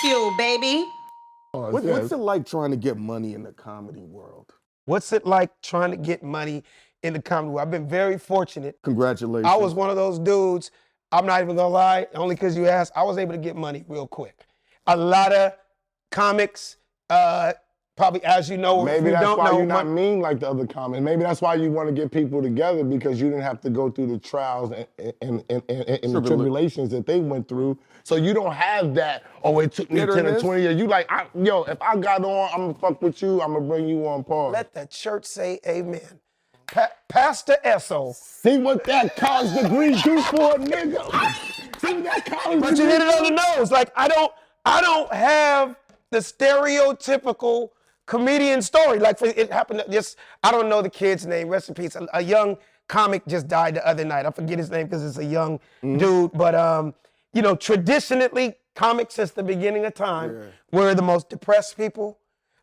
Bagfuel, baby. What's it like trying to get money in the comedy world? What's it like trying to get money in the comedy world? I've been very fortunate. Congratulations. I was one of those dudes, I'm not even gonna lie, only because you asked, I was able to get money real quick. A lot of comics, probably as you know, maybe if you that's don't why know, you're not mean like the other comics. Maybe that's why you want to get people together, because you didn't have to go through the trials and the tribulations that they went through. So you don't have that, oh, it took me 10 or 20 years. You like, yo, if I got on, I'm gonna fuck with you, I'm gonna bring you on par. Let the church say amen. Pastor Esso. See what that college degree do for a nigga? See what that college But you hit it on the nose. Like, I don't have the stereotypical comedian story. Like, it happened just, I don't know the kid's name, rest in peace. A young comic just died the other night. I forget his name because it's a young dude. But, you know, traditionally, comics since the beginning of time were the most depressed people.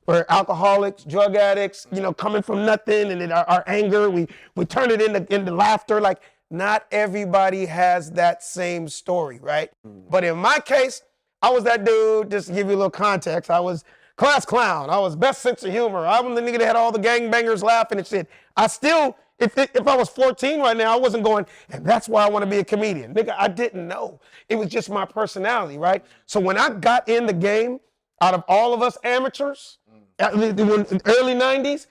We're alcoholics, drug addicts, you know, coming from nothing, and then our anger, we turn it into laughter. Like, not everybody has that same story, right? But in my case, I was that dude, just to give you a little context, I was class clown, I was best sense of humor, I was the nigga that had all the gangbangers laughing and shit. I still, if I was 14 right now, I wasn't going, and that's why I want to be a comedian. Nigga, I didn't know. It was just my personality, right? So when I got in the game, out of all of us amateurs, in the early 90s,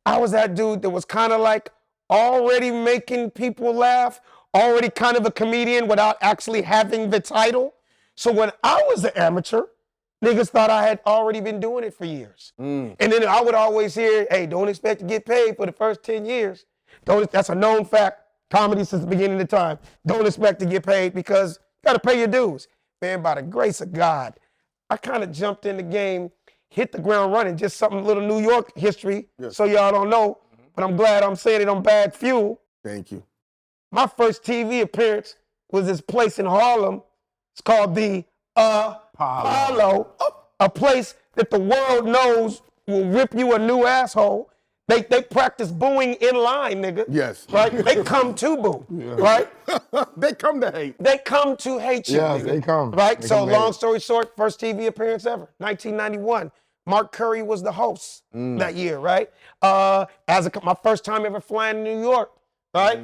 I was that dude that was kind of like already making people laugh, already kind of a comedian without actually having the title. So when I was an amateur, niggas thought I had already been doing it for years. And then I would always hear, hey, don't expect to get paid for the first 10 years. That's a known fact, comedy since the beginning of time. Don't expect to get paid because you gotta pay your dues. Man, by the grace of God, I kind of jumped in the game, hit the ground running, just something little New York history, so y'all don't know, but I'm glad I'm saying it on Bagfuel. Thank you. My first TV appearance was this place in Harlem. It's called the Apollo, a place that the world knows will rip you a new asshole. They practice booing in line, nigga. Yes. Right? They come to boo, right? They come to hate. They come to hate you, Yes, nigga. they come. Right? They So come long hate. story short, first TV appearance ever, 1991. Mark Curry was the host that year, right? My first time ever flying to New York, right?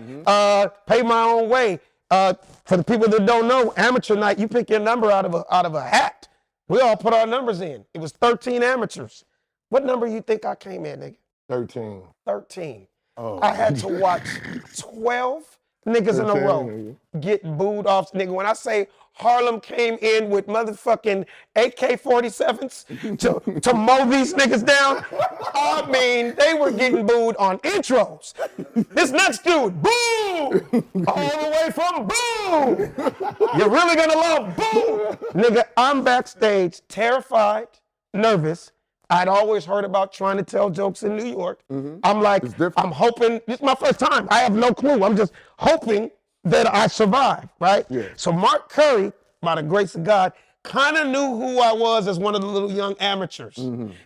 Pay my own way. For the people that don't know, amateur night, you pick your number out of a hat. We all put our numbers in. It was 13 amateurs. What number you think I came in, nigga? 13. 13. Oh. I had to watch 12 niggas in a row get booed off. Nigga, when I say Harlem came in with motherfucking AK-47s to mow these niggas down, I mean, they were getting booed on intros. This next dude, boo! All the way from boo! You're really gonna love boo! Nigga, I'm backstage, terrified, nervous. I'd always heard about trying to tell jokes in New York. I'm like, I'm hoping, this is my first time. I have no clue. I'm just hoping that I survive, right? Yeah. So Mark Curry, by the grace of God, kind of knew who I was as one of the little young amateurs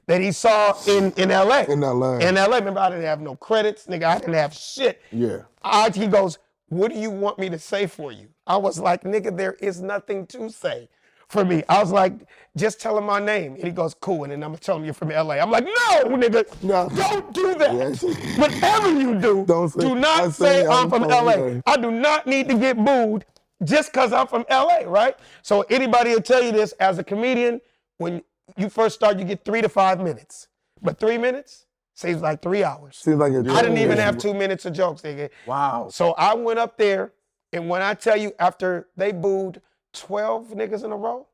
that he saw in LA. In LA. In LA, remember, I didn't have no credits, nigga, I didn't have shit. Yeah. He goes, what do you want me to say for you? I was like, nigga, there is nothing to say for me. I was like, just tell him my name. And he goes, cool, and then I'm gonna tell him you're from LA. I'm like, no, nigga, don't do that. Yes. Whatever you do, do not say I'm from LA. I do not need to get booed just because I'm from LA, right? So anybody will tell you this, as a comedian, when you first start, you get 3 to 5 minutes. But 3 minutes seems like 3 hours. Seems like I didn't even have 2 minutes of jokes, nigga. Wow. So I went up there, and when I tell you, after they booed 12 niggas in a row,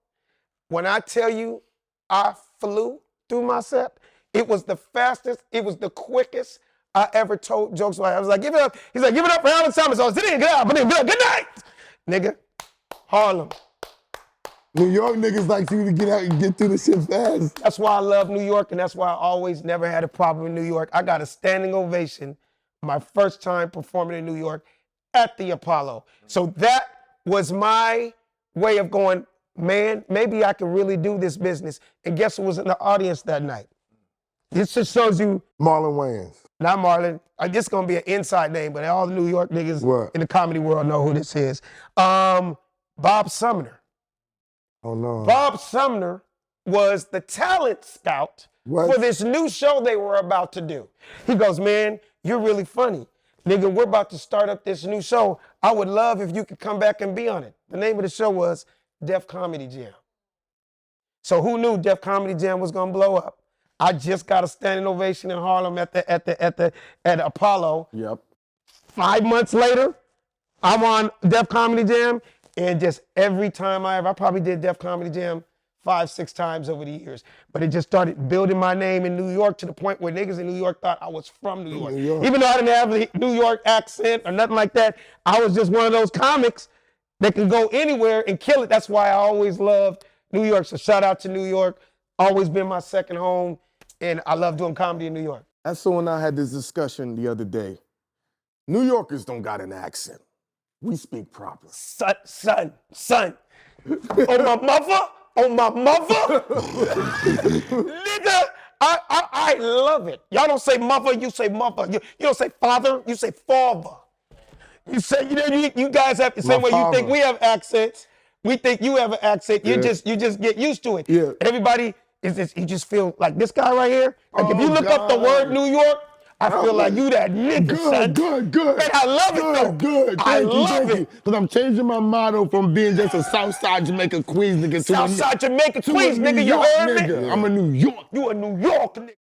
when I tell you I flew through my set, it was the fastest, it was the quickest I ever told jokes. I was like, give it up. He's like, give it up for Alan Thomas. I was sitting, good night. Nigga, Harlem. New York niggas like you to get out and get through the shit fast. That's why I love New York, and that's why I always never had a problem in New York. I got a standing ovation my first time performing in New York at the Apollo. So that was my way of going, man, maybe I can really do this business. And guess who was in the audience that night? This just shows you. Marlon Wayans. Not Marlon. This is going to be an inside name, but all the New York niggas in the comedy world know who this is. Bob Sumner. Oh, no. Bob Sumner was the talent scout for this new show they were about to do. He goes, man, you're really funny. Nigga, we're about to start up this new show. I would love if you could come back and be on it. The name of the show was Def Comedy Jam. So who knew Def Comedy Jam was gonna blow up? I just got a standing ovation in Harlem at Apollo. Yep. 5 months later, I'm on Def Comedy Jam, and just every time I probably did Def Comedy Jam 5, 6 times over the years. But it just started building my name in New York to the point where niggas in New York thought I was from New York. Even though I didn't have the New York accent or nothing like that, I was just one of those comics that can go anywhere and kill it. That's why I always loved New York. So shout out to New York. Always been my second home, and I love doing comedy in New York. That's so when I had this discussion the other day. New Yorkers don't got an accent. We speak proper. Son. On my mother. Nigga, I love it. Y'all don't say mother, you say mother. You don't say father, you say father. You say, you guys have the same way you think we have accents. We think you have an accent. You just get used to it. Yeah. Everybody you just feel like this guy right here. Like if you look up the word New York, I feel like you that nigga, son. Good. Man, I love it though. Good. I love it. Because I'm changing my motto from being just a Southside Jamaica Queens nigga to Southside Jamaica Queens nigga, you heard me? I'm a New York. You a New York nigga.